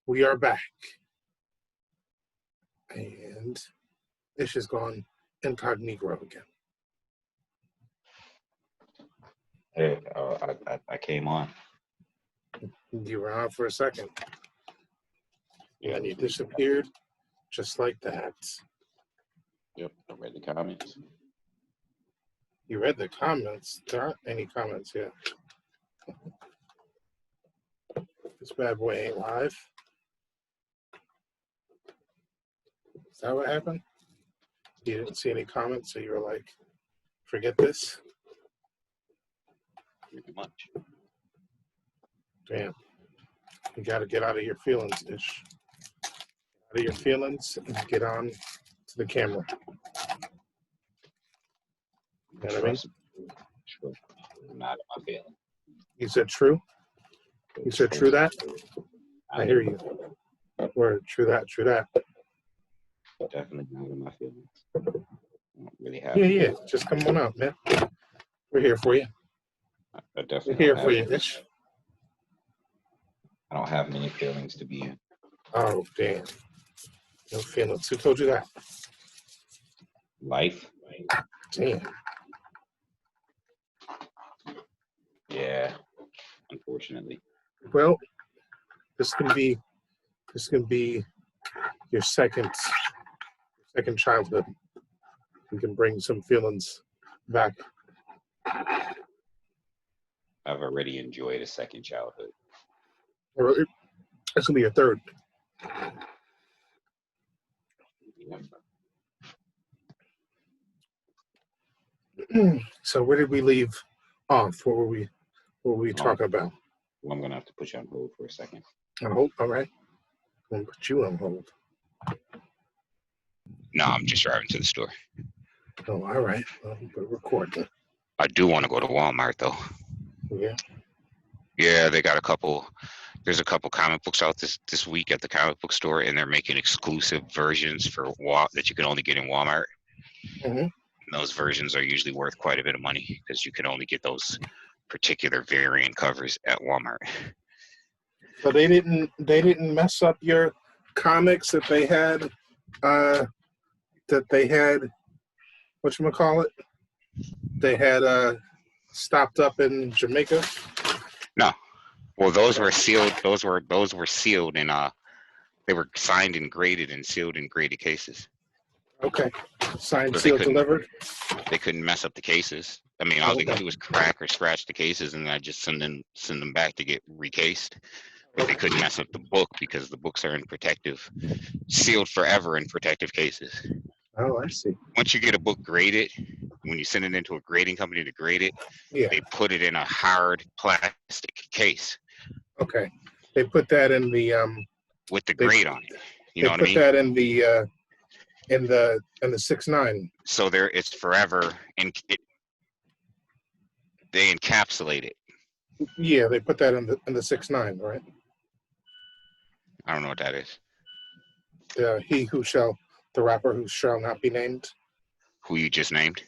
We are back. And Ish has gone incognito again. Hey, I came on. You were on for a second. Yeah, And you disappeared just like that. Yep, I read the comments. You read the comments. There aren't any comments yet. This bad boy ain't live. Is that what happened? You didn't see any comments, so you were like, forget this? Pretty much. Damn. You got to get out of your feelings, Ish. Out of your feelings and get on to the camera. You know what I mean? True. Not my feeling. You said true? You said true that? I hear you. Word, true that, true that. Definitely not in my feelings. I don't really have. Yeah. Just come on out, man. We're here for you. I definitely We're here don't for have- you, Ish. I don't have many feelings to be in. Oh, damn. No feelings. Who told you that? Life? Damn. Yeah, unfortunately. Well, this can be your second childhood. You can bring some feelings back. I've already enjoyed a second childhood. Or it's gonna be your third. So where did we leave off? What were we talking about? Well, I'm gonna have to put you on hold for a second. On hold, all right. I'm gonna put you on hold. No, I'm just driving to the store. Oh, all right. Well, we're recording. I do want to go to Walmart though. Yeah. Yeah, they got there's a couple comic books out this week at the comic book store, and they're making exclusive versions for that you can only get in Walmart. Mm-hmm. Those versions are usually worth quite a bit of money because you can only get those particular variant covers at Walmart. So they didn't mess up your comics that they had whatchamacallit? They had stopped up in Jamaica. No. Well, those were sealed. Those were sealed and they were signed and graded and sealed in graded cases. Okay. Signed, So sealed, delivered. They couldn't mess up the cases. I mean, all they could do was crack or scratch the cases, and I just send them back to get recased. But they couldn't mess up the book because the books are sealed forever in protective cases. Oh, I see. Once you get a book graded, when you send it into a grading company to grade it, they put it in a hard plastic case. Okay. They put that in the with the grade on it. You know what I mean? They put that in the 6.9. So it's forever, and they encapsulate it. Yeah, they put that in the 6.9, right? I don't know what that is. The rapper who shall not be named. Who you just named?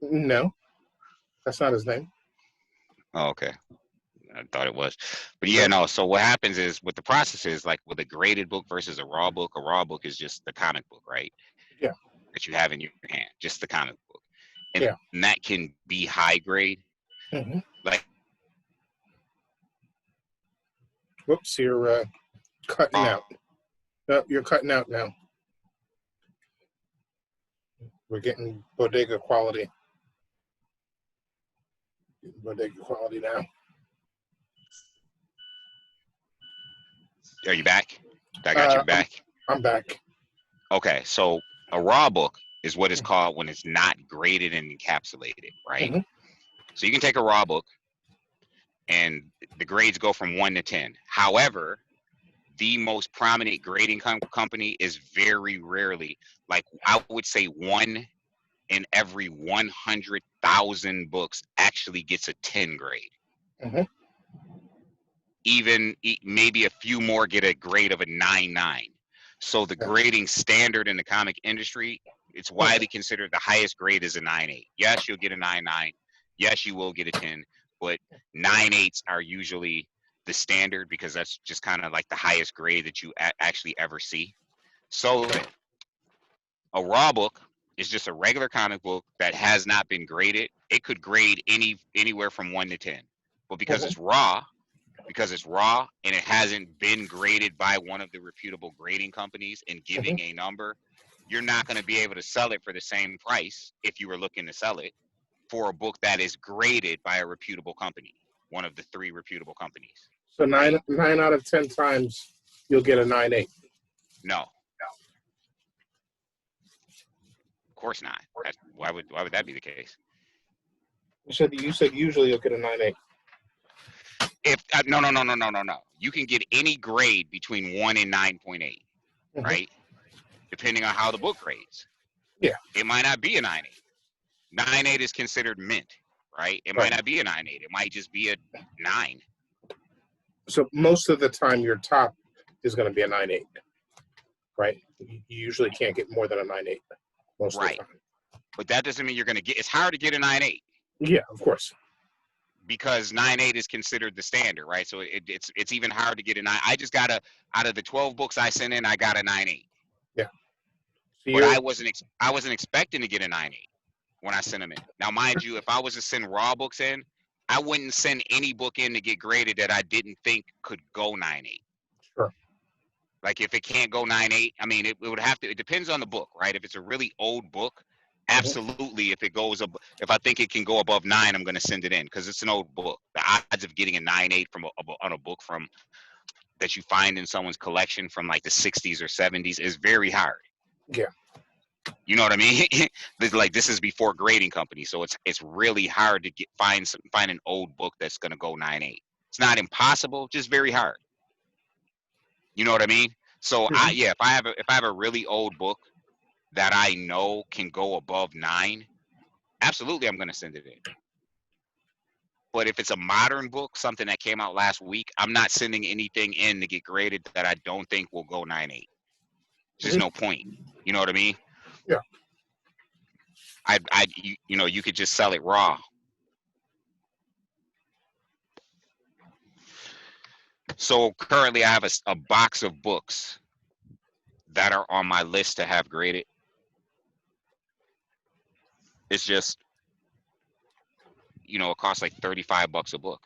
No, that's not his name. Oh, okay. I thought it was. But yeah, no. So what happens is with the process is like with a graded book versus a raw book is just the comic book, right? Yeah. That you have in your hand, just the comic book. And that can be high grade. Mm-hmm. Like, whoops, you're cutting out. No, you're cutting out now. We're getting bodega quality. Bodega quality now. Are you back? I got you back. I'm back. Okay, so a raw book is what it's called when it's not graded and encapsulated, right? Mm-hmm. So you can take a raw book and the grades go from 1 to 10. However, the most prominent grading company is very rarely, like I would say 1 in every 100,000 books actually gets a 10 grade. Mm-hmm. Even maybe a few more get a grade of a 9.9. So the grading standard in the comic industry, it's widely considered the highest grade is a 9.8. Yes, you'll get a 9.9. Yes, you will get a 10, but 9.8s are usually the standard because that's just kind of like the highest grade that you actually ever see. So a raw book is just a regular comic book that has not been graded. It could grade anywhere from 1 to 10, but because it's raw and it hasn't been graded by one of the reputable grading companies and giving a number, you're not going to be able to sell it for the same price if you were looking to sell it for a book that is graded by a reputable company, one of the 3 reputable companies. So nine out of 10 times you'll get a 9.8. No. Of course not. Why would that be the case? You said usually you'll get a 9.8. If no. You can get any grade between 1 and 9.8, right? Depending on how the book grades. Yeah. It might not be a 9.8. 9.8 is considered mint, right? It might not be a 9.8. It might just be a 9. So most of the time your top is going to be a 9.8, right? You usually can't get more than a 9.8 most of the time. But that doesn't mean you're going to get. It's hard to get a 9.8. Yeah, of course. Because 9.8 is considered the standard, right? So it's even hard to get a 9. I just got out of the 12 books I sent in, I got a 9.8. Yeah. So but I wasn't expecting to get a 9.8 when I sent them in. Now, mind you, if I was to send raw books in, I wouldn't send any book in to get graded that I didn't think could go 9.8. Sure. Like if it can't go 9.8, I mean, it would have to. It depends on the book, right? If it's a really old book, absolutely. If I think it can go above 9, I'm going to send it in because it's an old book. The odds of getting a 9.8 on a book from that you find in someone's collection from like the 60s or 70s is very hard. Yeah. You know what I mean? This is before grading companies, so it's really hard to find an old book that's going to go 9.8. It's not impossible, just very hard. You know what I mean? So if I have a really old book that I know can go above 9, absolutely I'm going to send it in. But if it's a modern book, something that came out last week, I'm not sending anything in to get graded that I don't think will go 9.8. There's no point. You know what I mean? Yeah. You could just sell it raw. So currently I have a box of books that are on my list to have graded. It's just, it costs like $35 a book.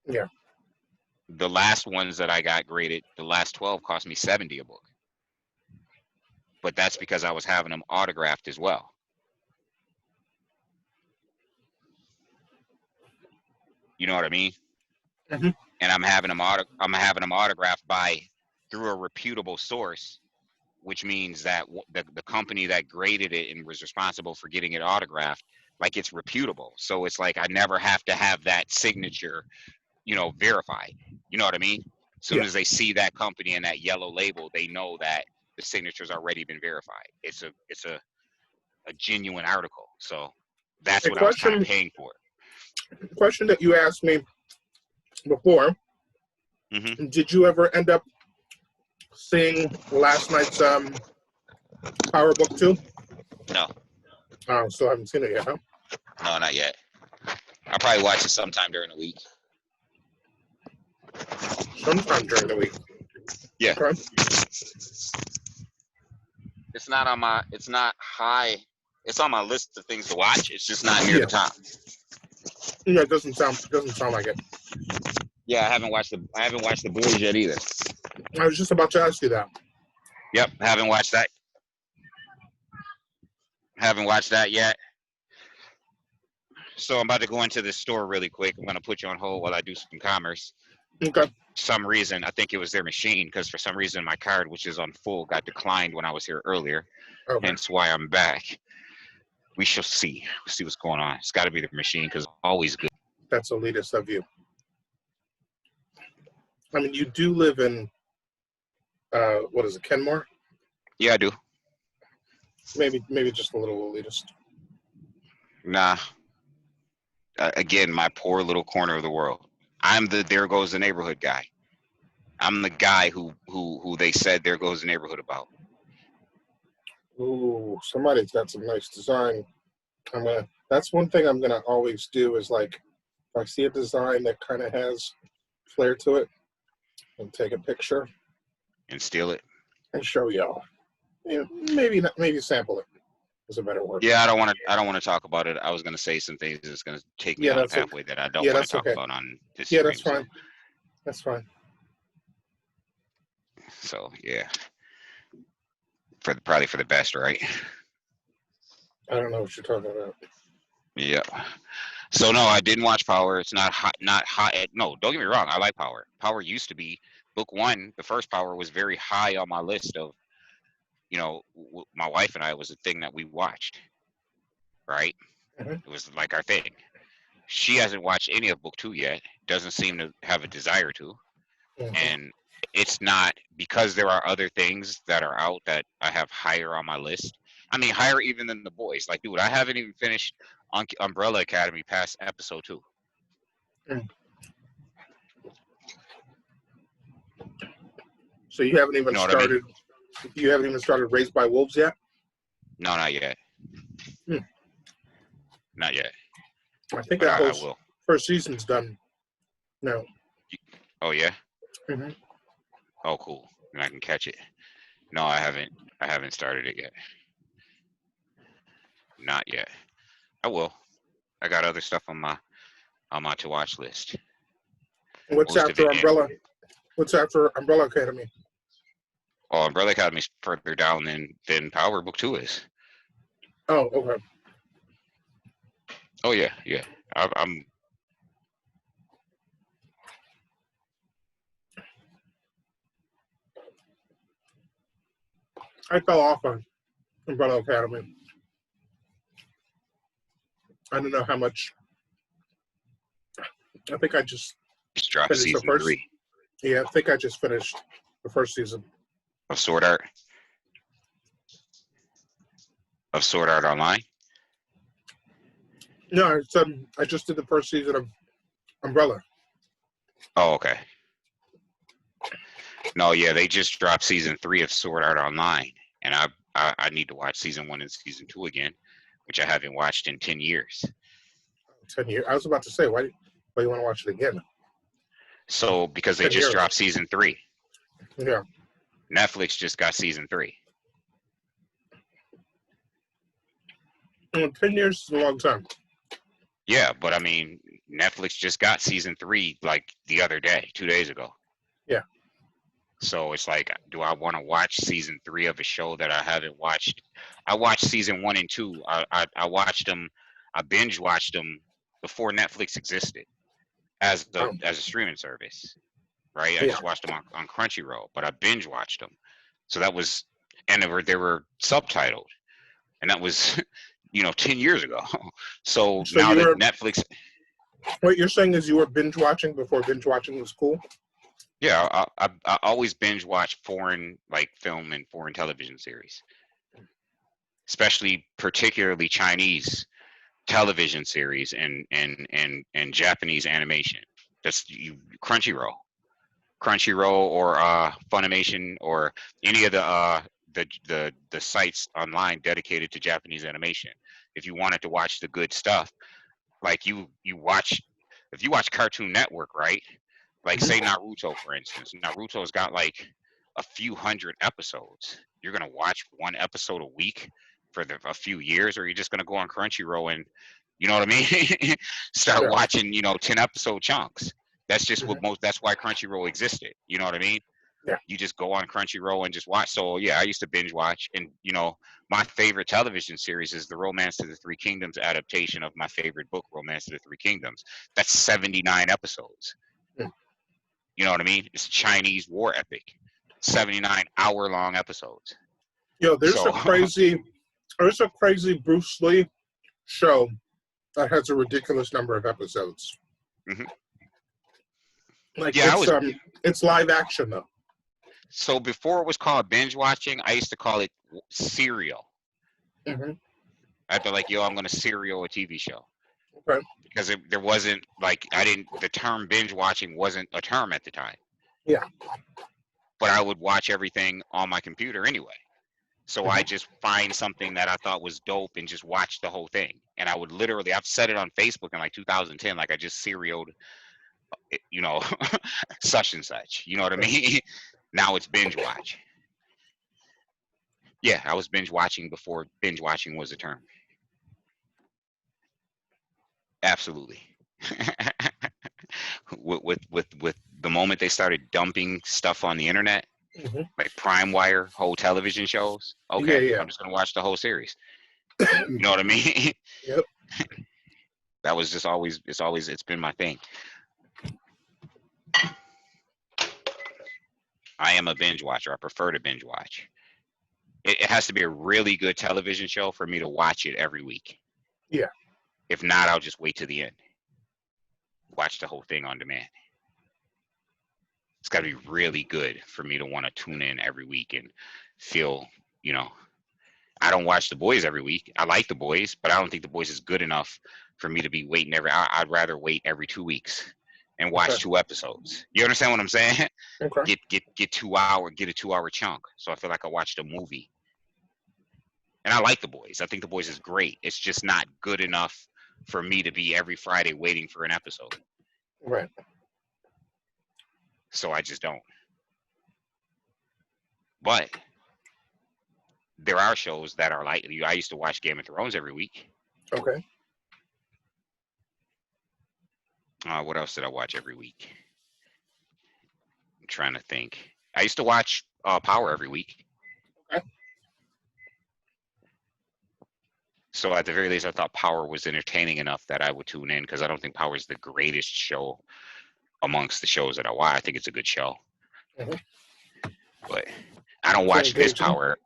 Yeah. The last ones that I got graded, the last 12 cost me $70 a book. But that's because I was having them autographed as well. You know what I mean? Mm-hmm. And I'm having them autographed through a reputable source, which means that the company that graded it and was responsible for getting it autographed, like it's reputable. So it's like I never have to have that signature, verified. You know what I mean? As soon as they see that company and that yellow label, they know that the signature's already been verified. It's a genuine article. So that's what I was kind of paying for. Question that you asked me before. Mm-hmm. Did you ever end up seeing last night's Power Book 2? No. Oh, still haven't seen it yet, huh? No, not yet. I'll probably watch it sometime during the week. Sometime during the week. Yeah. Okay. It's not high. It's on my list of things to watch. It's just not near the top. Yeah, it doesn't sound like it. Yeah, I haven't watched the Boys yet either. I was just about to ask you that. Yep, haven't watched that. Haven't watched that yet. So I'm about to go into this store really quick. I'm going to put you on hold while I do some commerce. Okay. For some reason, I think it was their machine because for some reason my card, which is on full, got declined when I was here earlier. Okay. Hence why I'm back. We shall see. We'll see what's going on. It's got to be the machine because it's always good. That's elitist of you. I mean, you do live in, what is it, Kenmore? Yeah, I do. Maybe just a little elitist. Nah. Again, my poor little corner of the world. I'm the there goes the neighborhood guy. I'm the guy who they said there goes the neighborhood about. Ooh, somebody's got some nice design. That's one thing I'm gonna always do is like, if I see a design that kind of has flair to it and take a picture and steal it. and show y'all. Maybe not, maybe sample it is a better word. Yeah, I don't want to talk about it. I was going to say some things that's going to take me down a pathway that I don't want to talk about on this stream. That's fine. That's fine. So yeah, probably for the best, right? I don't know what you're talking about. Yeah. So no, I didn't watch Power. It's not hot. No, don't get me wrong. I like Power. Power used to be book one. The first Power was very high on my list of, my wife and I, was the thing that we watched. Right. Mm-hmm. It was like our thing. She hasn't watched any of book two yet. Doesn't seem to have a desire to. Mm-hmm. And it's not because there are other things that are out that I have higher on my list. I mean, higher even than The Boys. Like, dude, I haven't even finished Umbrella Academy past episode 2. Mm. So you haven't even started. I mean? You haven't even started Raised by Wolves yet? No, not yet. Mm. Not yet. I think that whole first season's done. No. Oh yeah. Mm-hmm. Oh cool. Then I can catch it. No, I haven't. I haven't started it yet. Not yet. I will. I got other stuff on my to watch list. What's after Umbrella? What's after Umbrella Academy? Oh, Umbrella Academy's further down than Power Book 2 is. Oh, okay. Oh yeah, yeah. I'm. I fell off on Umbrella Academy. I don't know how much. I think I just dropped season 3. Yeah, I think I just finished the first season of Sword Art. Of Sword Art Online. No, I just did the first season of Umbrella. Oh, okay. No, yeah, they just dropped season 3 of Sword Art Online, and I need to watch season 1 and season 2 again, which I haven't watched in 10 years. 10 years? I was about to say, why do you want to watch it again? So, because they just dropped season 3. Yeah. Netflix just got season 3. 10 years is a long time. Yeah, but I mean, Netflix just got season 3 like the other day, 2 days ago. Yeah. So it's like, do I want to watch season 3 of a show that I haven't watched? I watched season 1 and 2. I watched them. I binge watched them before Netflix existed as a streaming service, right? I just watched them on Crunchyroll, but I binge watched them. So that was, and they were subtitled, and that was 10 years ago. So now that Netflix. What you're saying is you were binge watching before binge watching was cool? Yeah, I always binge watch foreign film and foreign television series, particularly Chinese television series and Japanese animation. That's Crunchyroll or Funimation or any of the sites online dedicated to Japanese animation. If you wanted to watch the good stuff, like you watch, if you watch Cartoon Network, right? Like say Naruto, for instance. Naruto's got like a few hundred episodes. You're gonna watch one episode a week for a few years, or you're just gonna go on Crunchyroll and, you know what I mean? Start watching, 10 episode chunks. That's just that's why Crunchyroll existed. You know what I mean? Yeah. You just go on Crunchyroll and just watch. So yeah, I used to binge watch, and my favorite television series is the Romance of the Three Kingdoms adaptation of my favorite book, Romance of the Three Kingdoms. That's 79 episodes. Yeah. You know what I mean? It's a Chinese war epic. 79 hour-long episodes. Yo, there's a crazy Bruce Lee show that has a ridiculous number of episodes. Mm-hmm. Like it's live action though. So before it was called binge watching, I used to call it serial. Mm-hmm. I'd be like, I'm gonna serial a TV show. Okay. Because there wasn't the term binge watching wasn't a term at the time. Yeah. But I would watch everything on my computer anyway. So I just find something that I thought was dope and just watch the whole thing. And I would I've said it on Facebook in like 2010, like I just serialed you know, such and such. You know what I mean? Now it's binge watch. Yeah, I was binge watching before binge watching was a term. Absolutely. with the moment they started dumping stuff on the internet, like Prime Wire, whole television shows. Okay, Yeah. I'm just gonna watch the whole series. You know what I mean? Yep. That was just always. It's been my thing. I am a binge watcher. I prefer to binge watch. It has to be a really good television show for me to watch it every week. Yeah. If not, I'll just wait to the end. Watch the whole thing on demand. It's got to be really good for me to want to tune in every week and feel, I don't watch The Boys every week. I like The Boys, but I don't think The Boys is good enough for me to be waiting I'd rather wait every 2 weeks and watch 2 episodes. You understand what I'm saying? Okay. Get 2 hour, get a 2-hour chunk. So I feel like I watched a movie. And I like The Boys. I think The Boys is great. It's just not good enough for me to be every Friday waiting for an episode. Right. So I just don't. But there are shows that are like, I used to watch Game of Thrones every week. Okay. What else did I watch every week? I'm trying to think. I used to watch Power every week. Okay. So at the very least, I thought Power was entertaining enough that I would tune in, because I don't think Power is the greatest show amongst the shows that I watch. I think it's a good show. But I don't watch this Power.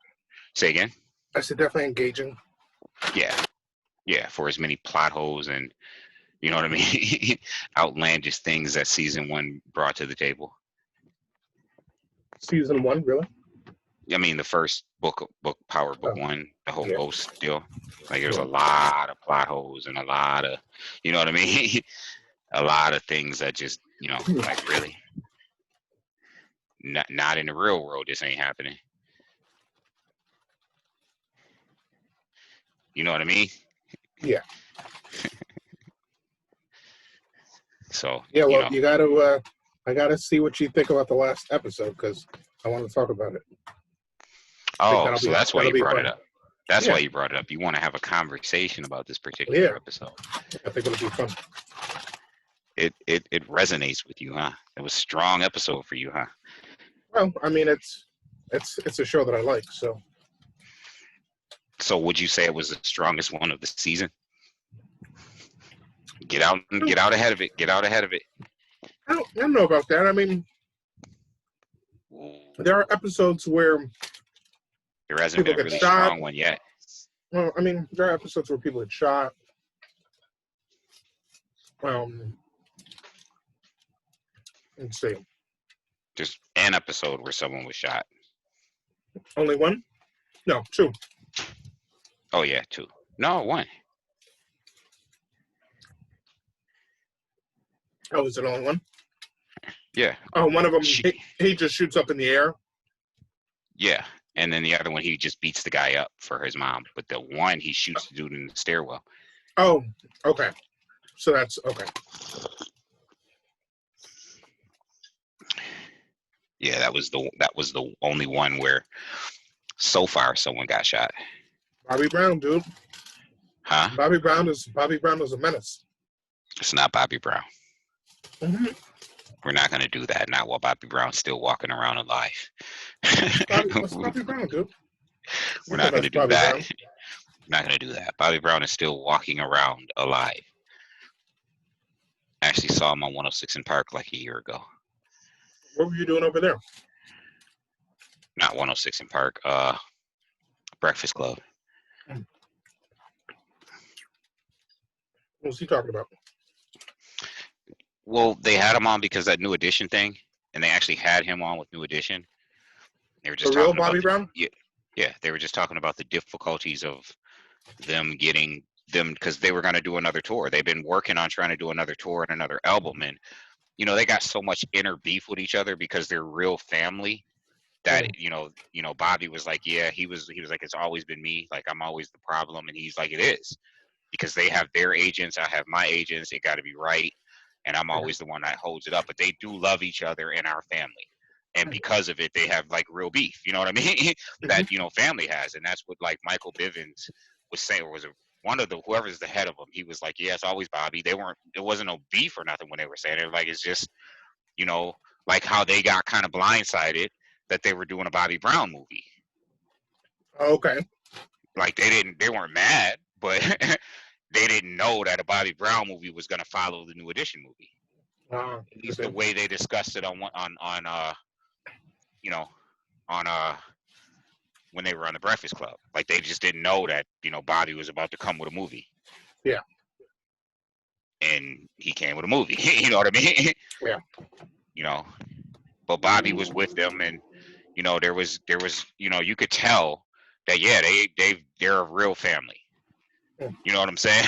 Say again? I said definitely engaging. Yeah, for as many plot holes and, you know what I mean, outlandish things that season 1 brought to the table. Season 1, really? I mean, the first book Power Book 1, the whole ghost deal. Like, there's a lot of plot holes and a lot of, you know what I mean? A lot of things that just, like, really? Not in the real world, this ain't happening. You know what I mean? Yeah. So, yeah, well, you got to, I got to see what you think about the last episode, because I want to talk about it. Oh, so that's why you brought it up. That's why you brought it up. You want to have a conversation about this particular episode. I think it'll be fun. It resonates with you, huh? It was a strong episode for you, huh? Well, I mean, it's a show that I like, so. So would you say it was the strongest one of the season? Get out ahead of it. Get out ahead of it. I don't know about that. I mean, there are episodes where there hasn't been a really strong one yet. Well, I mean, there are episodes where people get shot. Let's see. Just an episode where someone was shot. Only one? No, 2. Oh yeah, 2. No, 1. Oh, is it only 1? Yeah. Oh, one of them, he just shoots up in the air? Yeah. And then the other one, he just beats the guy up for his mom. But the one, he shoots the dude in the stairwell. Oh, okay. So that's, okay. Yeah, that was the only one where so far someone got shot. Bobby Brown, dude. Huh? Bobby Brown is a menace. It's not Bobby Brown. Mm-hmm. We're not going to do that. Not while Bobby Brown's still walking around alive. What's Bobby Brown, dude? We're not going to do that. We're not going to do that. Bobby Brown is still walking around alive. I actually saw him on 106 in Park like a year ago. What were you doing over there? Not 106 in Park. Breakfast Club. What was he talking about? Well, they had him on because that New Edition thing, and they actually had him on with New Edition. They were just the real Bobby Brown? Yeah, they were just talking about the difficulties of them getting them, because they were going to do another tour. They've been working on trying to do another tour and another album, and they got so much inner beef with each other because they're real family that Bobby was like, yeah, he was like, it's always been me, like I'm always the problem, and he's like, it is, because they have their agents, I have my agents, it got to be right. and I'm always the one that holds it up. But they do love each other in our family, and because of it, they have like real beef. You know what I mean? That family has, and that's what like Michael Bivins was saying. Or was it one of the whoever's the head of them? He was like, "Yeah, it's always Bobby." It wasn't no beef or nothing when they were saying it. Like it's just like how they got kind of blindsided that they were doing a Bobby Brown movie. Okay. Like they weren't mad, but they didn't know that a Bobby Brown movie was going to follow the New Edition movie. At least the way they discussed it on when they were on the Breakfast Club. Like they just didn't know that Bobby was about to come with a movie. Yeah. And he came with a movie. You know what I mean? Yeah. But Bobby was with them, and there was you could tell that they're a real family. You know what I'm saying?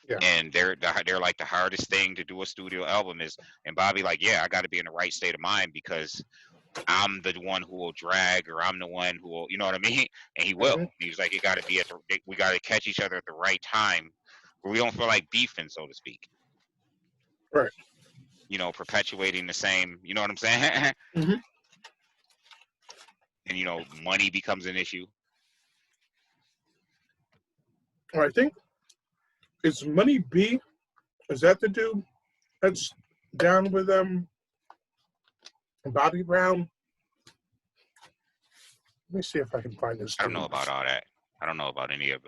Yeah. And they're like the hardest thing to do a studio album is, and Bobby like, yeah, I got to be in the right state of mind because I'm the one who will drag, or I'm the one who will, you know what I mean? And he will. He was like, it got to be we got to catch each other at the right time, where we don't feel like beefing, so to speak. Right. Perpetuating the same. You know what I'm saying? And money becomes an issue. I think it's Money B. Is that the dude that's down with Bobby Brown? Let me see if I can find this. I don't know about all that. I don't know about any of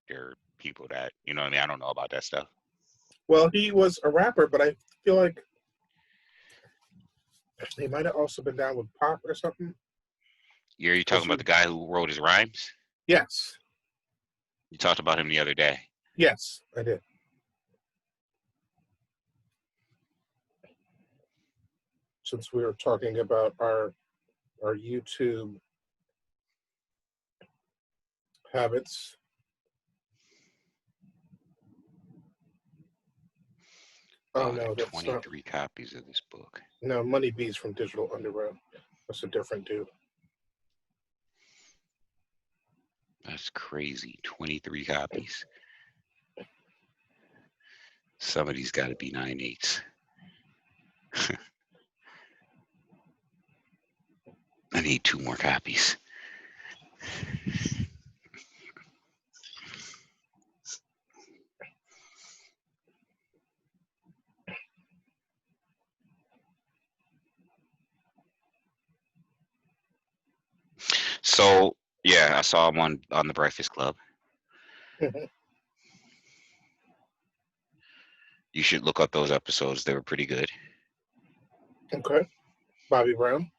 their people that what I mean. I don't know about that stuff. Well, he was a rapper, but I feel like he might have also been down with Pop or something. Yeah, you talking about the guy who wrote his rhymes? Yes. You talked about him the other day. Yes, I did. Since we were talking about our YouTube habits. Oh no, that's 23 copies of this book. No, Money B's from Digital Underground. That's a different dude. That's crazy. 23 copies. Somebody's got to be 9/8. I need 2 more copies. So yeah, I saw him on the Breakfast Club. You should look up those episodes. They were pretty good. Okay. Bobby Brown?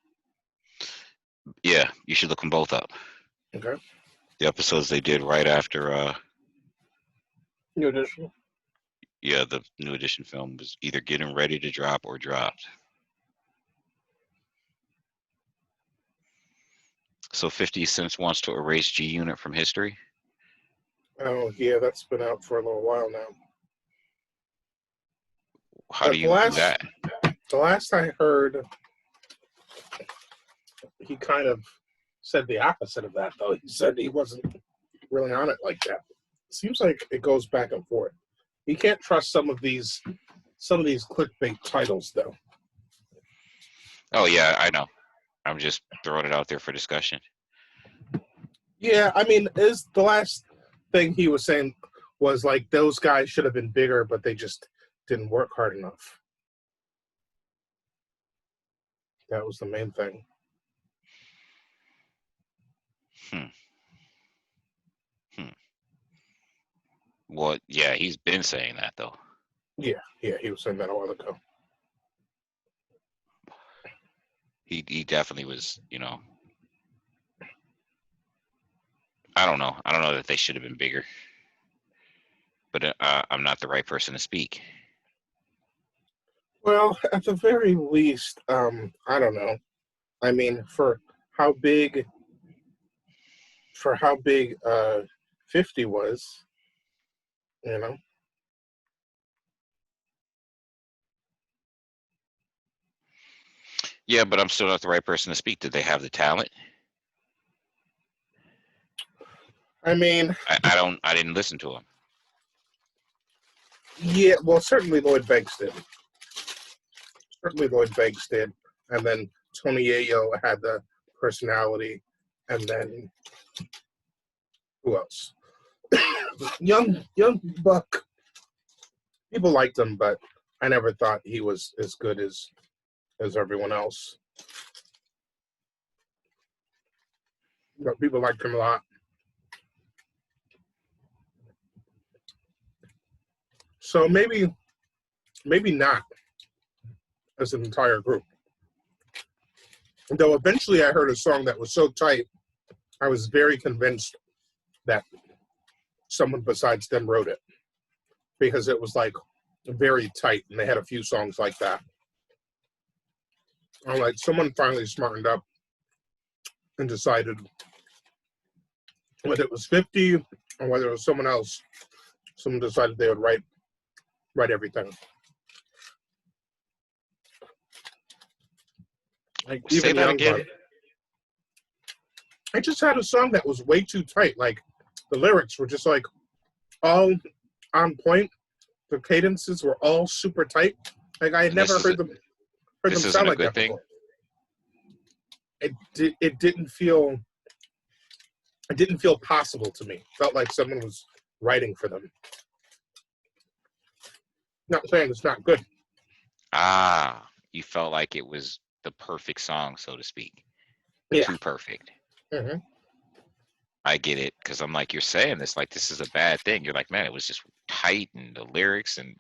Yeah, you should look them both up. Okay. The episodes they did right after New Edition? Yeah, the New Edition film was either getting ready to drop or dropped. So 50 Cent wants to erase G Unit from history? Oh, yeah, that's been out for a little while now. How do you do that? The last I heard, he kind of said the opposite of that, though. He said he wasn't really on it like that. It seems like it goes back and forth. You can't trust some of these clickbait titles, though. Oh, yeah, I know. I'm just throwing it out there for discussion. Yeah, I mean, is the last thing he was saying was like those guys should have been bigger, but they just didn't work hard enough. That was the main thing. Well, yeah, he's been saying that, though. Yeah, he was saying that a while ago. He definitely was, I don't know. I don't know that they should have been bigger. But I'm not the right person to speak. Well, at the very least, I don't know. I mean, for how big 50 was, Yeah, but I'm still not the right person to speak. Did they have the talent? I mean, I didn't listen to him. Yeah, well, certainly Lloyd Banks did. separately Lloyd Banks did, and then Tony Yayo had the personality, and then who else? Young Buck. People liked him, but I never thought he was as good as everyone else. But people liked him a lot. So maybe not as an entire group. Though eventually I heard a song that was so tight, I was very convinced that someone besides them wrote it, because it was like very tight, and they had a few songs like that. I'm like, someone finally smartened up and decided whether it was 50 or whether it was someone else, someone decided they would write everything. Like, Say even that Young again. Buck. I just had a song that was way too tight. Like, the lyrics were just like all on point. The cadences were all super tight. Like, I had never heard them sound like that before. It didn't feel possible to me. It felt like someone was writing for them. Not saying it's not good. You felt like it was the perfect song, so to speak. Yeah. Too perfect. Mm-hmm. I get it, because I'm like, you're saying this like this is a bad thing. You're like, man, it was just tight, and the lyrics, and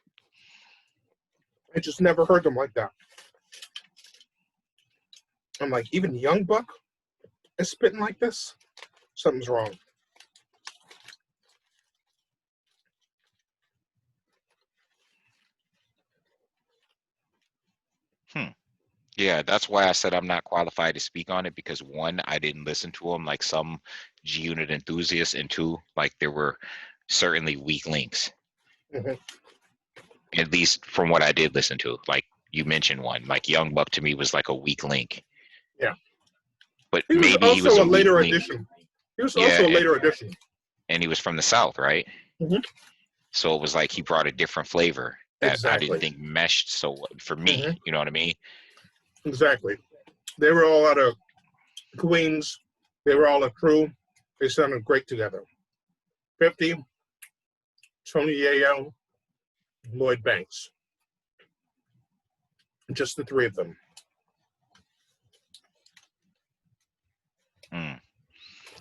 I just never heard them like that. I'm like, even Young Buck is spitting like this? Something's wrong. yeah, that's why I said I'm not qualified to speak on it, because one, I didn't listen to them like some G Unit enthusiasts, and two, like there were certainly weak links. Mm-hmm. At least from what I did listen to. Like you mentioned one, like Young Buck to me was like a weak link. Yeah. But He was maybe also he was a later weak link. addition. He was also a later addition. And he was from the South, right? Mm-hmm. So it was like he brought a different flavor that Exactly. I didn't think meshed so for me. Mm-hmm. You know what I mean? Exactly. They were all out of Queens. They were all a crew. They sounded great together. 50, Tony Yayo, Lloyd Banks. Just the three of them.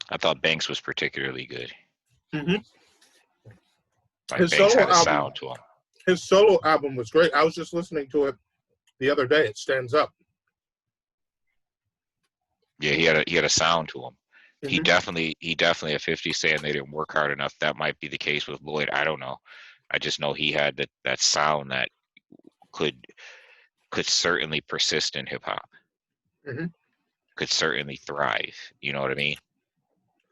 I thought Banks was particularly good. Mm-hmm. Like His Banks solo had a album, sound to him. His solo album was great. I was just listening to it the other day. It stands up. Yeah, he had a sound to him. Mm-hmm. He definitely at 50 saying they didn't work hard enough. That might be the case with Lloyd. I don't know. I just know he had that sound that could certainly persist in hip hop. Mm-hmm. Could certainly thrive. You know what I mean?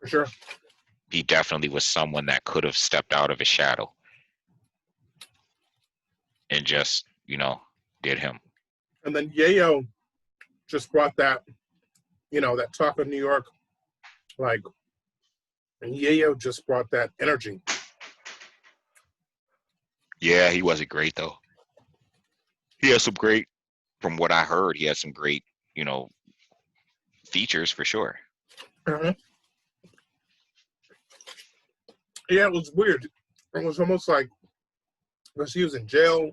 For sure. He definitely was someone that could have stepped out of his shadow and just, did him. And then Yayo just brought that, that talk of New York, like, and Yayo just brought that energy. Yeah, he wasn't great though. He has some great, from what I heard, he has some great, features for sure. Uh-huh. Yeah, it was weird. It was almost like, because he was in jail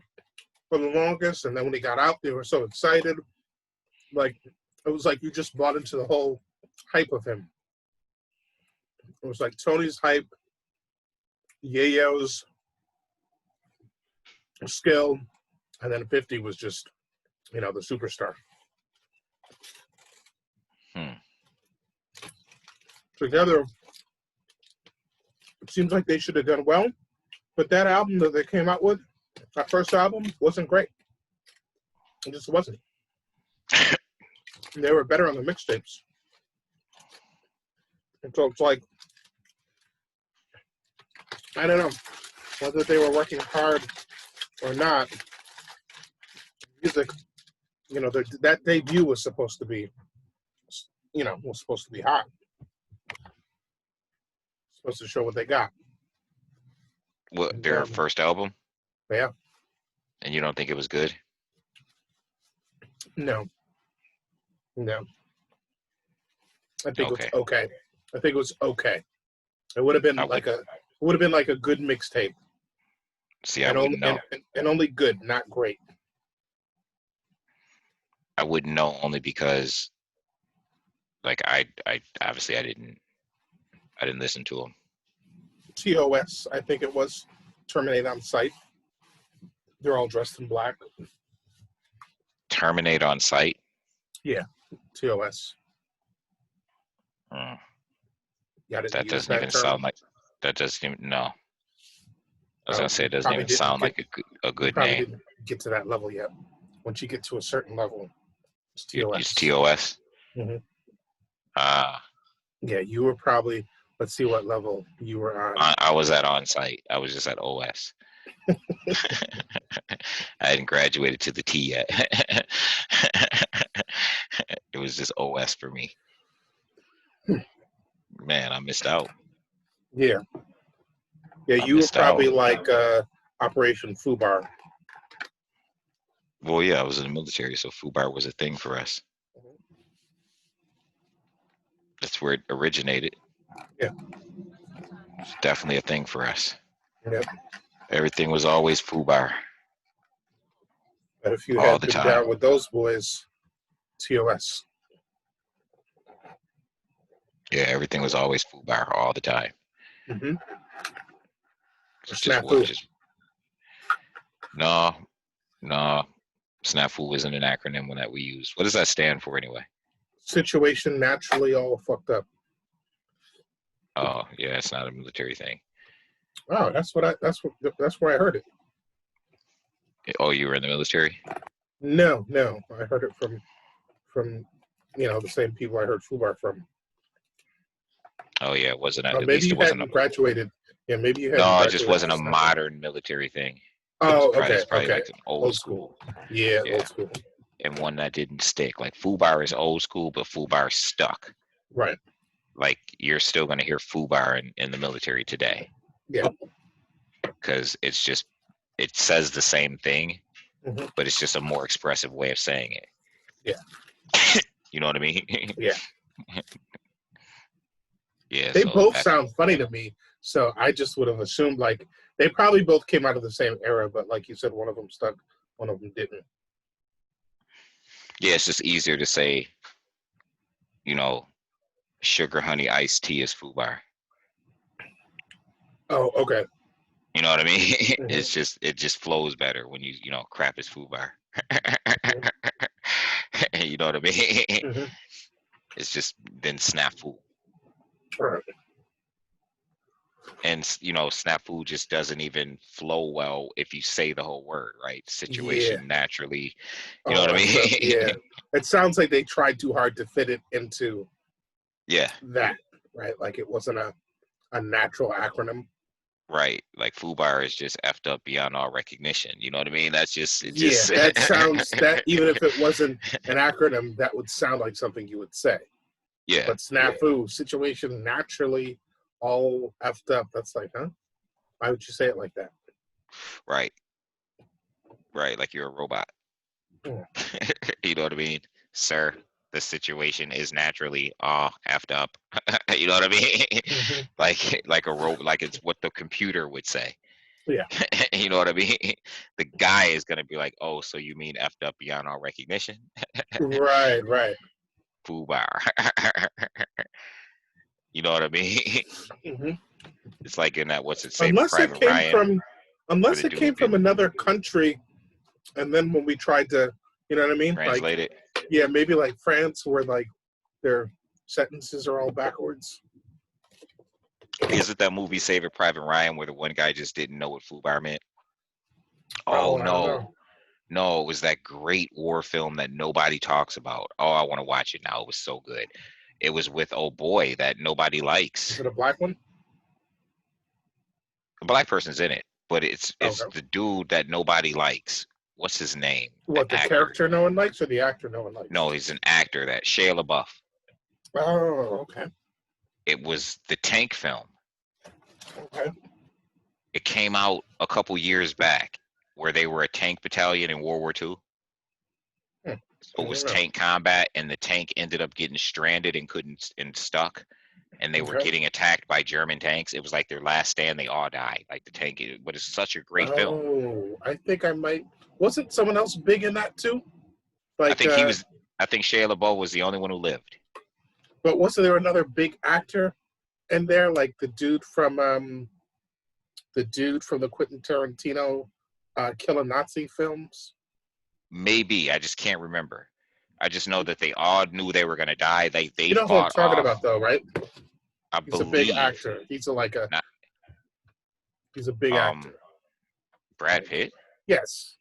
for the longest, and then when he got out, they were so excited. Like, it was like you just bought into the whole hype of him. It was like Tony's hype, Yayo's skill, and then 50 was just, the superstar. Together, it seems like they should have done well, but that album that they came out with, that first album, wasn't great. It just wasn't. They were better on the mixtapes. And so it's like, I don't know whether they were working hard or not. Music, that debut was supposed to be, hot. Supposed to show what they got. What, their first album? Yeah. And you don't think it was good? No, no. I think it was Okay. okay. I think it was okay. It would have been I like would a would have been like a good mixtape, see. I and only wouldn't know. and only good, not great. I wouldn't know only because like I obviously I didn't listen to them. TOS, I think it was Terminate on Sight. They're all dressed in black. Terminate on Sight. Yeah, TOS. Mm, Yeah, I didn't that use doesn't that even term. sound like that doesn't even no. I was Oh, gonna say it doesn't even sound like a you good probably name. didn't get to that level yet. Once you get to a certain level, it's It's TOS. TOS. Hmm. Ah, Yeah, you were probably. Let's see what level you were on. I was at on site. I was just at OS. I hadn't graduated to the T yet. It was just OS for me. Man, I missed out. Yeah, yeah, I you were missed out. probably like Operation Fubar. Well, yeah, I was in the military, so FUBAR was a thing for us. That's where it originated. Yeah, It's definitely a thing for us. yeah. Everything was always FUBAR But if you all had the been time. down with those boys, TOS. Yeah, everything was always FUBAR all the time. Mm-hmm. Or It's just what Snafu. just no, no. SNAFU isn't an acronym that we use. What does that stand for anyway? Situation naturally all fucked up. Oh, yeah, it's not a military thing. Oh, that's where I heard it. Oh, you were in the military? No, no, I heard it from the same people I heard Fubar from. Oh, yeah, it wasn't. At Maybe least you it wasn't a. hadn't graduated. Yeah, maybe you hadn't No, it just graduated wasn't to a Snafu. modern military thing. Oh, okay, It's probably okay. like an old Old school. school. Yeah, Yeah, old school. and one that didn't stick. Like FUBAR is old school, but FUBAR stuck. Right. Like you're still gonna hear FUBAR in the military today Yeah. because it says the same thing, Hmm. but it's just a more expressive way of saying it. Yeah. You know what I mean? Yeah. Yeah. They So both sound funny to me, so I just would have assumed like they probably both came out of the same era, but like you said, one of them stuck, one of them didn't. yeah, it's just easier to say, you know, sugar honey iced tea is FUBAR. Oh, okay. You know what I mean? Hmm. It just flows better when crap is FUBAR. Hmm. You know what I mean? Hmm. It's just then snafu. Right. And snafu just doesn't even flow well if you say the whole word, right? Yeah. Situation naturally, you know All what I that stuff. mean? Yeah. It sounds like they tried too hard to fit it into Yeah, that, right? Like it wasn't a natural acronym. right. Like FUBAR is just effed up beyond all recognition. You know what I mean? That's just it Yeah, just that sounds that even if it wasn't an acronym, that would sound like something you would say. yeah, But snafu, situation naturally all effed up. That's like, huh? Why would you say it like that? right, right. Like you're a robot. Hmm. You know what I mean? Sir, the situation is naturally all effed up. You know what I mean? Hmm. Like a robot, like it's what the computer would say. Yeah. You know what I mean? The guy is gonna be like, "Oh, so you mean effed up beyond all recognition?" Right, right. Foobar. You know what I mean? Hmm. It's like in that what's it Saving Unless it Private came Ryan, from, where unless the it came dude from get another country, and then when we tried to, you know what I mean? Like, translated. yeah, maybe like France, where like their sentences are all backwards. Is it that movie Saving Private Ryan where the one guy just didn't know what Foobar meant? Oh Oh, I don't no. know. No, it was that great war film that nobody talks about. Oh, I want to watch it now. It was so good. It was with oh boy that nobody Is likes. it a black one? A black person's in it, but it's Okay. the dude that nobody likes. What's his name? The What, the actor. character no one likes or the actor no one likes? No, he's an actor. That Shia LaBeouf. Oh, okay. It was the Tank film. Okay. It came out a couple years back, where they were a tank battalion in World War II. Hmm. So it was Yeah. tank combat, and the tank ended up getting stranded and stuck, and they were Okay. getting attacked by German tanks. It was like their last stand. They all died. Like the tank, but it's such a great film. Oh, I think I might. Wasn't someone else big in that too? I Like, think he was. I think Shia LaBeouf was the only one who lived. but wasn't there another big actor in there? Like the dude from the Quentin Tarantino Killer Nazi films. Maybe I just can't remember. I just know that they all knew they were gonna die. They You know who I'm fought talking off. about, though, right? I He's a believe big actor. He's Not- a big actor. Brad Pitt. Yes.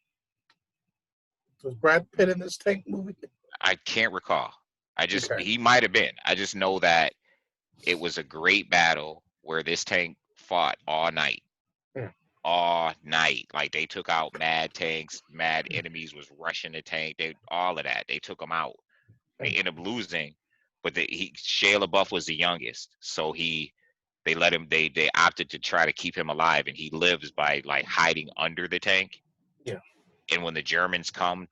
Was Brad Pitt in this tank movie? I can't recall. Okay. He might have been. I just know that it was a great battle where this tank fought all night. Hmm. All night. Like they took out mad tanks, mad enemies was rushing the tank. All of that. They took them out. They ended up losing, but Shia LaBeouf was the youngest, so they let him. They opted to try to keep him alive, and he lives by like hiding under the tank. Yeah. And when the Germans come,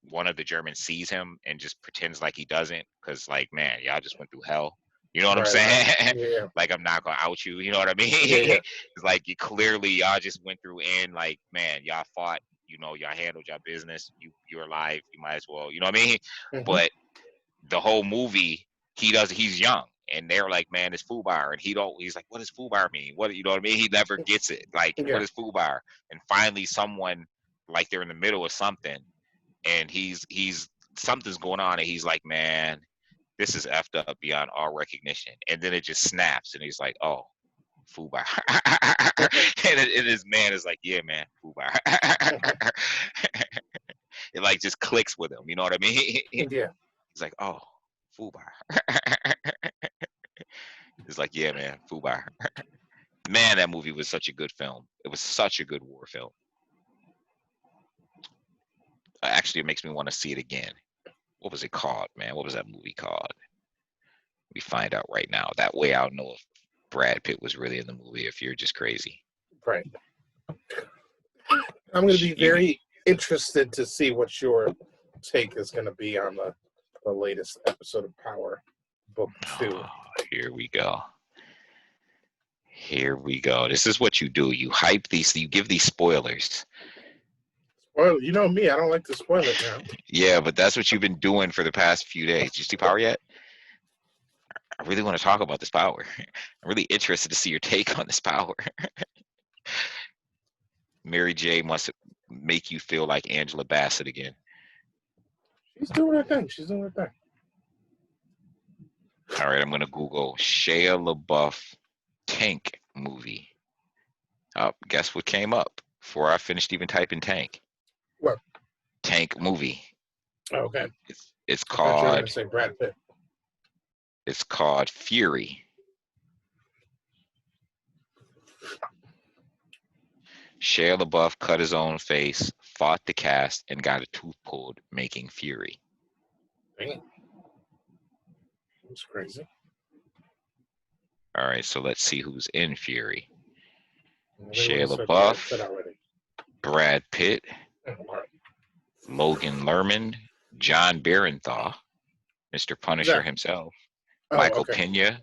one of the Germans sees him and just pretends like he doesn't, because like, man, y'all just went through hell. You know what I'm saying? Right. Yeah. Like, I'm not gonna out you. You know what I mean? Yeah. It's like y'all just went through, and like, man, y'all fought. You know, y'all handled your business. You're alive. You might as well. You know what I mean? Mhm. But the whole movie, he's young, and they're like, man, it's Fubar, and he's like, what does Fubar mean? What, you know what I mean? He never gets it. Like, Yeah. what is Fubar? And finally, someone, like, they're in the middle of something, and he's something's going on, and he's like, man, this is effed up beyond all recognition. And then it just snaps, and he's like, oh, Fubar. and his man is like, yeah, man, Fubar. It like just clicks with him. You know what I mean? Yeah. He's like, oh, Fubar. It's like, yeah, man, Fubar. Man, that movie was such a good film. It was such a good war film. Actually, it makes me want to see it again. What was it called, man? What was that movie called? We find out right now. That way I'll know if Brad Pitt was really in the movie, if you're just crazy. Right. I'm going to be very interested to see what your take is going to be on the latest episode of Power Book 2. Oh, here we go. Here we go. This is what you do. You hype these, you give these spoilers. Well, you know me, I don't like to spoil it now. Yeah, but that's what you've been doing for the past few days. Did you see Power yet? I really want to talk about this Power. I'm really interested to see your take on this Power. Mary J must make you feel like Angela Bassett again. She's doing her thing. All right, I'm going to Google Shia LaBeouf tank movie. Oh, guess what came up before I finished even typing tank? What? Tank movie. Oh, okay. It's I thought you were called. going to say Brad Pitt. It's called Fury. Shia LaBeouf cut his own face, fought the cast, and got a tooth pulled, making Fury. Dang. That's crazy. All right, so let's see who's in Fury. They Shia would've said LaBeouf, Brad Pitt already. Brad Pitt, All right. Logan Lerman, John Barenthal, Mr. Punisher himself, Oh, Michael okay. Pena,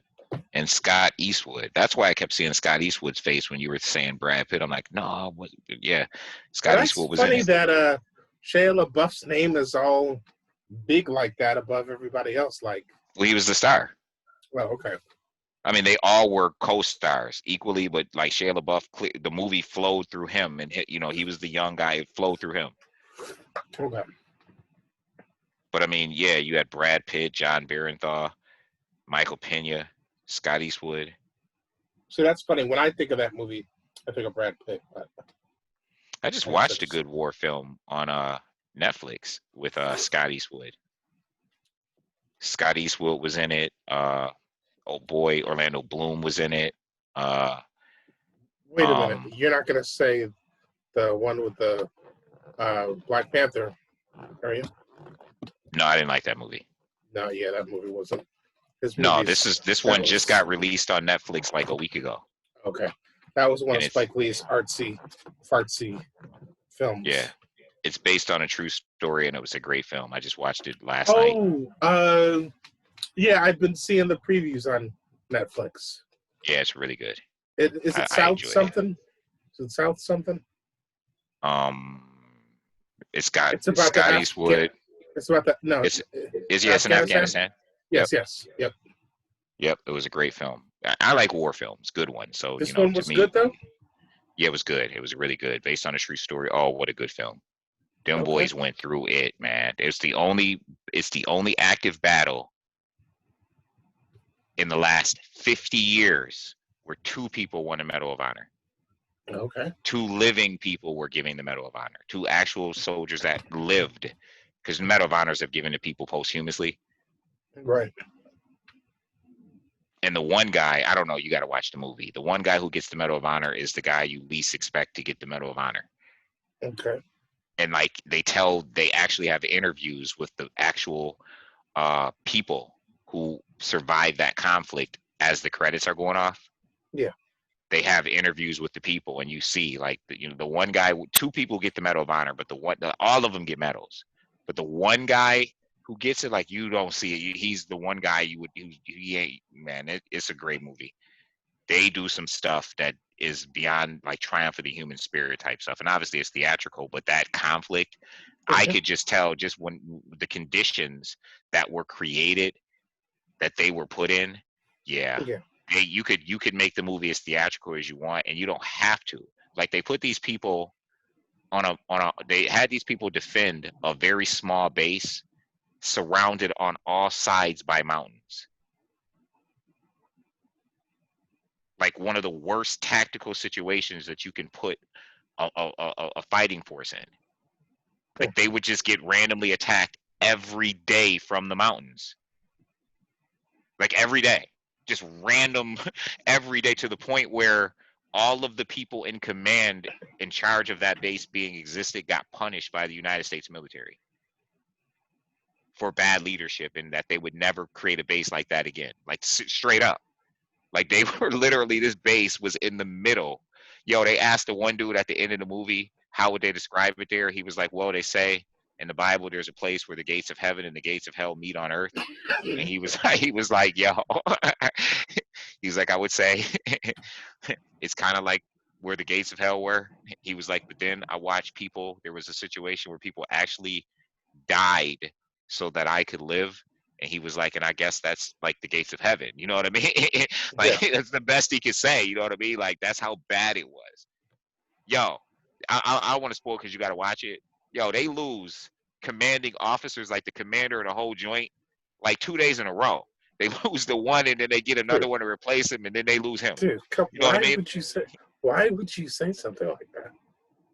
and Scott Eastwood. That's why I kept seeing Scott Eastwood's face when you were saying Brad Pitt. I'm like, no, yeah. Scott Eastwood was in That's it. funny that Shia LaBeouf's name is all big like that above everybody else. Like, Well, he was the star. well, okay. I mean, they all were co-stars equally, but like Shia LaBeouf, the movie flowed through him, and he was the young guy. It flowed through him. Okay. But I mean, yeah, you had Brad Pitt, John Barenthal, Michael Pena, Scott Eastwood. So that's funny. When I think of that movie, I think of Brad Pitt. But I just watched a good war film on Netflix with Scott Eastwood. Scott Eastwood was in it. Oh boy, Orlando Bloom was in it. Wait a minute. You're not going to say the one with the Black Panther, are you? No, I didn't like that movie. No, yeah, that movie wasn't. No, this one just got released on Netflix like a week ago. Okay. That was one And of Spike Lee's artsy, fartsy films. Yeah. It's based on a true story, and it was a great film. I just watched it last night. Yeah, I've been seeing the previews on Netflix. Yeah, it's really good. Is it I South enjoyed it. something? Is it South something? It's got It's about Scott the Eastwood. It's about that. No, It's yes, in Afghanistan. Yes, yes, yep. Yep, it was a great film. I like war films, good ones. So This you know, one to was me, good though. yeah, it was good. It was really good, based on a true story. Oh, what a good film! Them Okay. boys went through it, man. It's the only active battle in the last 50 years where 2 people won a Medal of Honor. Okay. 2 living people were giving the Medal of Honor. 2 actual soldiers that lived, because the Medal of Honors have given to people posthumously. Right. And the one guy, I don't know, you got to watch the movie. The one guy who gets the Medal of Honor is the guy you least expect to get the Medal of Honor. Okay. And like they actually have interviews with the actual people who survived that conflict as the credits are going off. Yeah. They have interviews with the people, and you see like the one guy, 2 people get the Medal of Honor, but all of them get medals. But the one guy who gets it, like you don't see it. He's the one guy he ain't, man. It's a great movie. They do some stuff that is beyond like Triumph of the Human Spirit type stuff, and obviously it's theatrical. But that conflict, I could just tell just when the conditions that were created, that they were put in. Yeah. You could make the movie as theatrical as you want, and you don't have to. Like they put these people they had these people defend a very small base surrounded on all sides by mountains. Like one of the worst tactical situations that you can put a fighting force in. Like they would just get randomly attacked every day from the mountains. Like every day. Just random every day, to the point where all of the people in command in charge of that base being existed got punished by the United States military for bad leadership, and that they would never create a base like that again. Like straight up. Like they were literally, this base was in the middle. Yo, they asked the one dude at the end of the movie, how would they describe it there? He was like, well, they say in the Bible there's a place where the gates of heaven and the gates of hell meet on earth. And he was like, yo, he was like, I would say it's kind of like where the gates of hell were. He was like, but then I watched people, there was a situation where people actually died so that I could live. And he was like, and I guess that's like the gates of heaven. You know what I mean? Like, that's the best he could say. You know what I mean? Like, that's how bad it was. Yo, I want to spoil because you got to watch it. Yo, they lose commanding officers, like the commander of the whole joint, like 2 days in a row. They lose the one, and then they get another one to replace him, and then they lose him. Dude, you know what I mean? Why would you say something like that?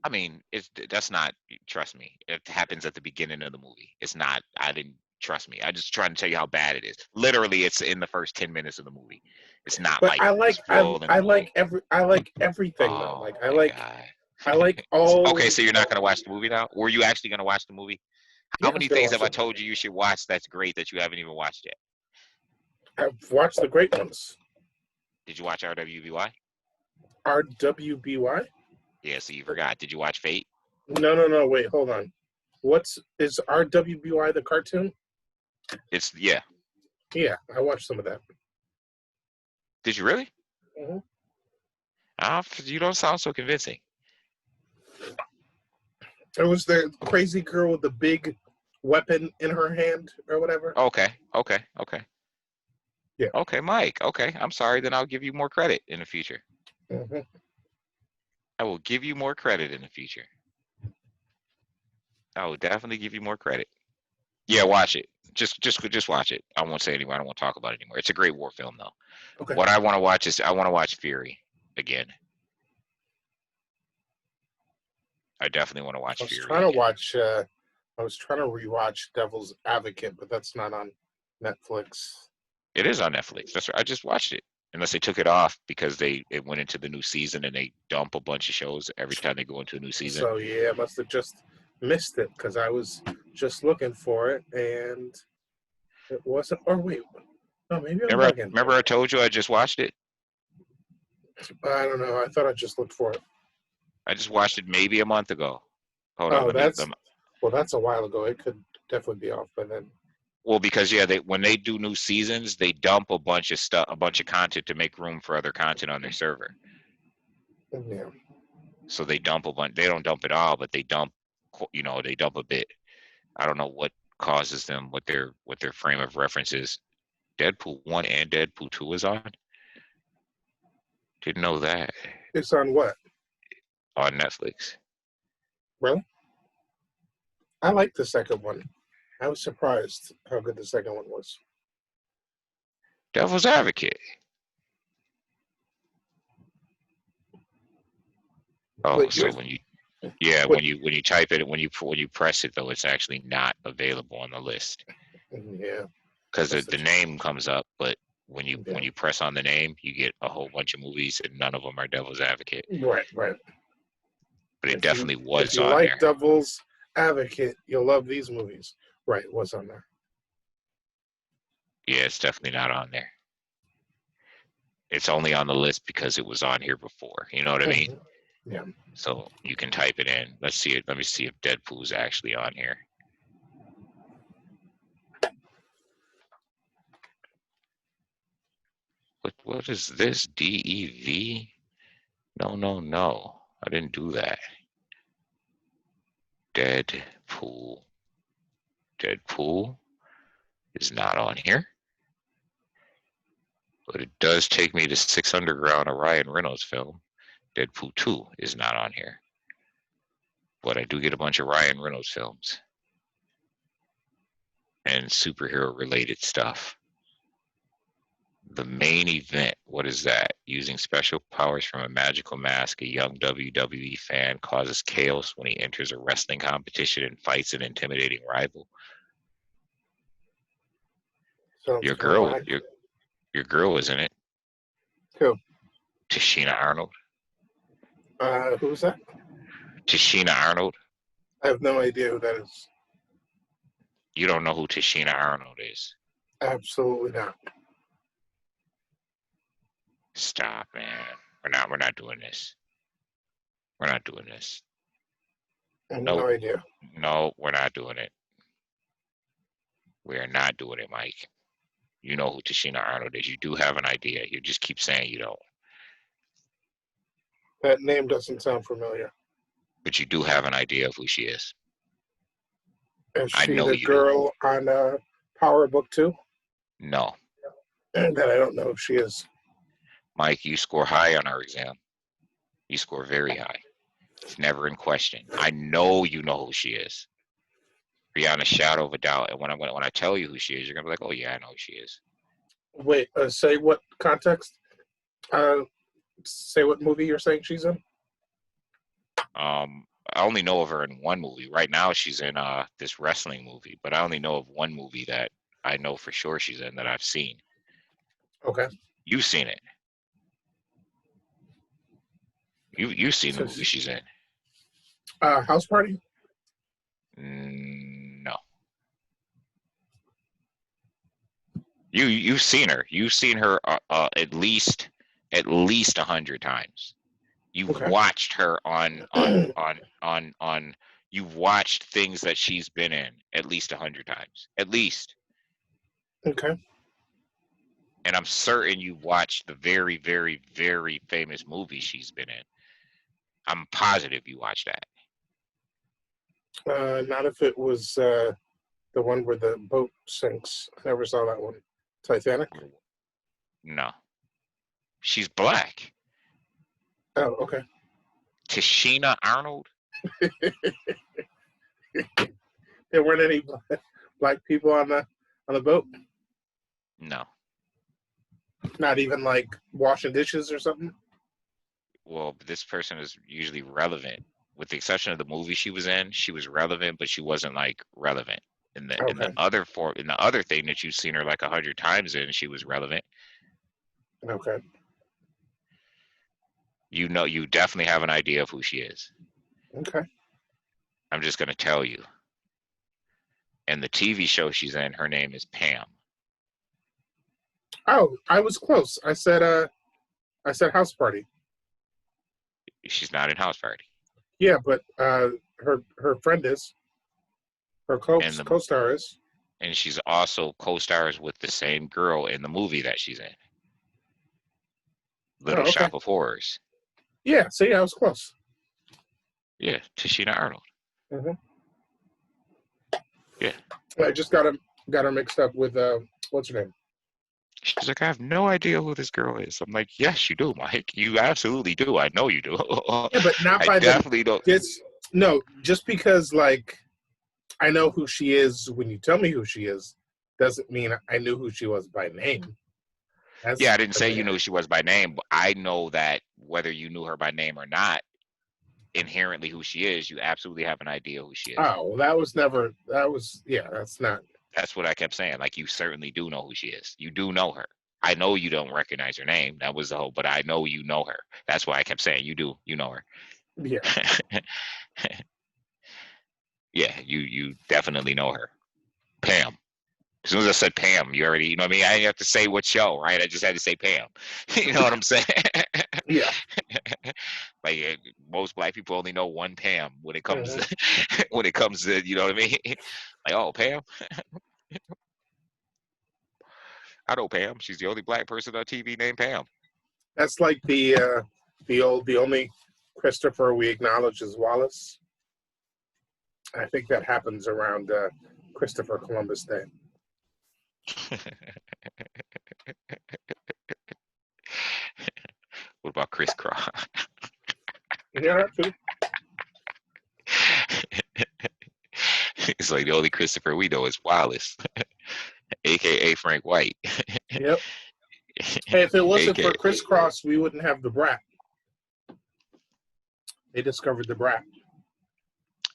I mean, that's not, trust me, it happens at the beginning of the movie. It's not, trust me. I'm just trying to tell you how bad it is. Literally, it's in the first 10 minutes of the movie. It's not but like I like everything oh, though. Like I God. like all. Okay, so you're not gonna watch the movie now? Were you actually gonna watch the movie? How many things have I told you should watch that's great that you haven't even watched yet? I've watched the great ones. Did you watch RWBY? RWBY? Yeah, so you forgot. Did you watch Fate? No. Wait, hold on. Is RWBY the cartoon? It's yeah. Yeah, I watched some of that. Did you really? Mm-hmm. You don't sound so convincing. It was the crazy girl with the big weapon in her hand or whatever. Okay. Yeah. Okay, Mike. Okay, I'm sorry. Then I'll give you more credit in the future. Mm-hmm. I will give you more credit in the future. I will definitely give you more credit. Yeah, watch it. Just watch it. I won't say anymore. I don't want to talk about it anymore. It's a great war film, though. Okay. What I want to watch is Fury again. I definitely want to watch Fury. I was trying to rewatch Devil's Advocate, but that's not on Netflix. It is on Netflix. That's right. I just watched it. Unless they took it off because it went into the new season, and they dump a bunch of shows every time they go into a new season. So yeah, I must have just missed it because I was just looking for it and it wasn't. Or wait, no, maybe I'm bugging. Remember I told you I just watched it? I don't know. I thought I just looked for it. I just watched it maybe a month ago. Hold on. Well, that's a while ago. It could definitely be off by then. Well, because yeah, when they do new seasons, they dump a bunch of stuff, a bunch of content to make room for other content on their server. Yeah. So they dump a bunch. They don't dump it all, but they dump, they dump a bit. I don't know what causes them, what their frame of reference is. Deadpool 1 and Deadpool 2 is on. Didn't know that. It's on what? On Netflix. Really? I like the second one. I was surprised how good the second one was. Devil's Advocate. Oh, Wait, so yours- when you Wait. when you type it, when you press it though, it's actually not available on the list Yeah. because That's the the- name comes up, but when you Yeah. press on the name, you get a whole bunch of movies and none of them are Devil's Advocate. Right. But it If definitely If was you on like there. Devil's Advocate, you'll love these movies. Right, it was on there. Yeah, it's definitely not on there. It's only on the list because it was on here before. You know what I mean? Mhm. Yeah. So you can type it in. Let's see it. Let me see if Deadpool's actually on here. What is this? DEV? No. I didn't do that. Deadpool. Deadpool is not on here. But it does take me to Six Underground, a Ryan Reynolds film. Deadpool 2 is not on here. But I do get a bunch of Ryan Reynolds films and superhero related stuff. The main event, what is that? Using special powers from a magical mask, a young WWE fan causes chaos when he enters a wrestling competition and fights an intimidating rival. Sounds Your kinda girl, whack. your girl is in it. Who? Tashina Arnold. Who's that? Tashina Arnold. I have no idea who that is. You don't know who Tashina Arnold is. Absolutely not. Stop, man. We're not doing this. We're not doing this. I have Nope. no idea. No, we're not doing it. We are not doing it, Mike. You know who Tashina Arnold is. You do have an idea. You just keep saying you don't. That name doesn't sound familiar. But you do have an idea of who she is. Is I she know the you do. girl on Power Book 2? No. That I don't know if she is. Mike, you score high on our exam. You score very high. It's never in question. I know you know who she is. Beyond a shadow of a doubt. And when I tell you who she is, you're gonna be like, oh yeah, I know who she is. Wait, say what context? Say what movie you're saying she's in? I only know of her in one movie. Right now she's in this wrestling movie, but I only know of one movie that I know for sure she's in that I've seen. Okay. You've seen it. You've seen the So movie she's in. House Party? No. You've seen her. You've seen her at least 100 times. You've Okay. watched her on. You've watched things that she's been in at least 100 times. At least. Okay. And I'm certain you've watched the very, very, very famous movie she's been in. I'm positive you watched that. Not if it was the one where the boat sinks. I never saw that one. Titanic? No. She's black. Oh, okay. Tashina Arnold? There weren't any black people on the boat? No. Not even like washing dishes or something? Well, this person is usually relevant. With the exception of the movie she was in, she was relevant, but she wasn't like relevant. In the Okay. other thing that you've seen her like 100 times in, she was relevant. Okay. You know, you definitely have an idea of who she is. Okay. I'm just gonna tell you. And the TV show she's in, her name is Pam. Oh, I was close. I said House Party. She's not in House Party. Yeah, but her friend is. Her and the co-star is. and she's also co-stars with the same girl in the movie that she's in, Oh, Little okay. Shop of Horrors. Yeah, see, I was close. Yeah, Tashina Arnold. hmm Yeah. I just got her mixed up with what's her name? She's like, I have no idea who this girl is. I'm like, yes, you do, Mike. You absolutely do. I know you do. Yeah, but not I by the definitely don't. just because like I know who she is when you tell me who she is doesn't mean I knew who she was by name. That's Yeah, I didn't say you knew who she was by name, but I know that whether you knew her by name or not, inherently who she is, you absolutely have an idea who she is. Oh, well, that's not. That's what I kept saying. Like, you certainly do know who she is. You do know her. I know you don't recognize her name. That was the whole, but I know you know her. That's why I kept saying you do. You know her. Yeah. Yeah, you definitely know her. Pam. As soon as I said Pam, you already, you know what I mean? I didn't have to say what show, right? I just had to say Pam. You know what I'm saying? Yeah. Like, most black people only know one Pam when it comes Mhm. to, when it comes to, you know what I mean? Like, oh, Pam. I know Pam. She's the only black person on TV named Pam. That's like the only Christopher we acknowledge is Wallace. I think that happens around Christopher Columbus Day. What about Chris Cross? Yeah, too. It's like the only Christopher we know is Wallace, aka Frank White. Yep. Hey, if it wasn't AKA for Criss Cross, we wouldn't have the Brat. They discovered the Brat.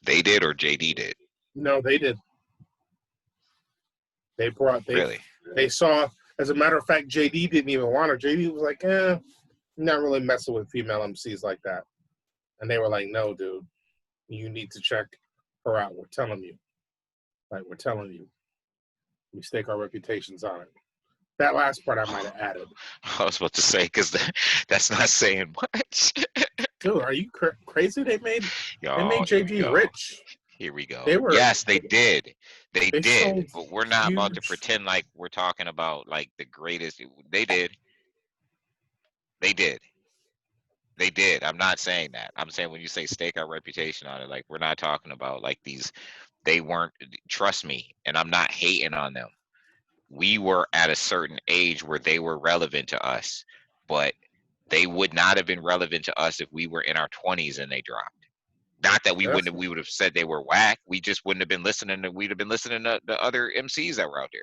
They did, or JD did. No, they did. Really? They saw. As a matter of fact, JD didn't even want her. JD was like, I'm not really messing with female MCs like that. And they were like, no, dude, you need to check her out. We're telling you. Like, we're telling you. We stake our reputations on it. That last part I might have added. I was about to say, because that's not saying much. Dude, are you crazy? They made Here we JD go. rich. Here we go. They were. Yes, they did. They They did. sold But we're not about to huge. pretend like we're talking about like the greatest. They did. They did. They did. I'm not saying that. I'm saying when you say stake our reputation on it, like, we're not talking about like these. They weren't. Trust me, and I'm not hating on them. We were at a certain age where they were relevant to us, but they would not have been relevant to us if we were in our 20s and they dropped. Not that we wouldn't. We would have said they were whack. We just wouldn't have been listening. We'd have been listening to the other MCs that were out there.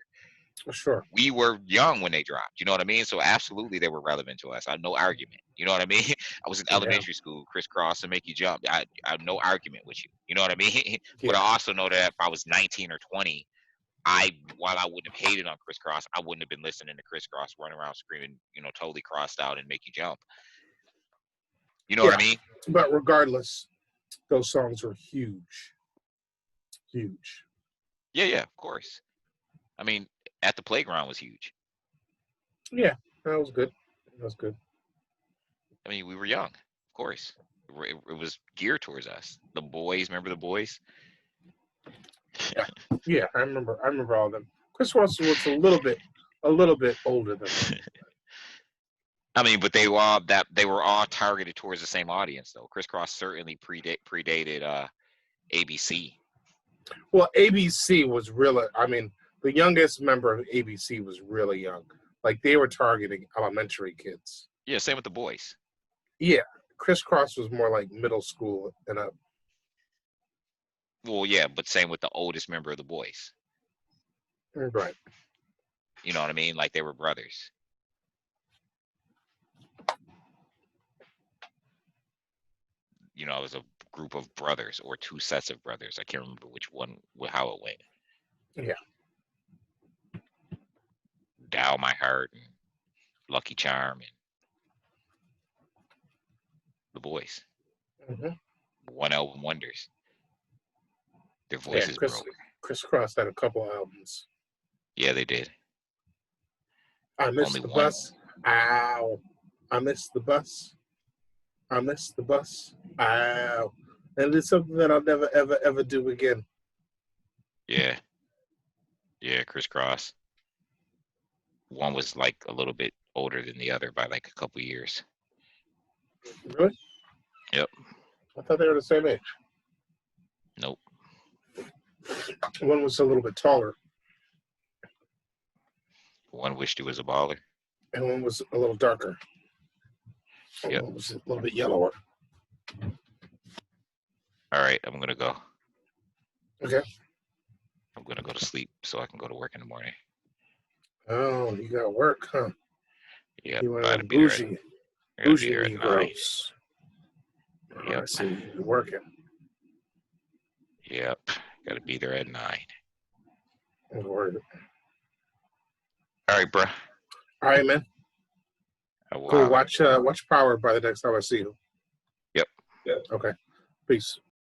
Sure. We were young when they dropped. You know what I mean? So absolutely, they were relevant to us. I have no argument. You know what I mean? I was in elementary school, Criss Cross and Make You Jump. I have no argument with you. You know what I mean? But I also know that if I was 19 or 20, while I wouldn't have hated on Criss Cross, I wouldn't have been listening to Criss Cross running around screaming, totally crossed out and Make You Jump. You know what I mean? But regardless, those songs were huge. Huge. Yeah, of course. I mean, At the Playground was huge. Yeah, that was good. That was good. I mean, we were young, of course. It was geared towards us. The Boys, remember The Boys? Yeah, I remember all of them. Criss Cross was a little bit older than them. I mean, but they were all targeted towards the same audience, though. Criss Cross certainly predated ABC. Well, ABC was really. I mean, the youngest member of ABC was really young. Like, they were targeting elementary kids. Yeah, same with The Boys. Yeah, Criss Cross was more like middle school and up. Well, yeah, but same with the oldest member of The Boys. Right. You know what I mean? Like, they were brothers. It was a group of brothers or two sets of brothers. I can't remember which one, how it went. Yeah. Dial My Heart and Lucky Charm and The Boys. Mm-hmm. One album wonders. Their voices broke. Criss Cross had a couple albums. Yeah, they did. I missed the bus. Ow. I missed the bus. I missed the bus. Ow. And it's something that I'll never, ever, ever do again. Yeah. Yeah, crisscross. One was like a little bit older than the other by like a couple years. Really? Yep. I thought they were the same age. Nope. One was a little bit taller, One wished he was a baller. and one was a little darker. And Yep. one was a little bit yellower. All right, I'm gonna go. Okay. I'm gonna go to sleep so I can go to work in the morning. Oh, you got work, huh? Yep. You want Gotta to be there. bougie, Gotta be bougie there at 9. Negroes. Oh, I Yep. see. You're working. Yep. Gotta be there at 9. I'm worried. All right, bro. All right, man. I will Cool. holler. Watch Power by the next time I see you. Yep. Yeah. Okay. Peace.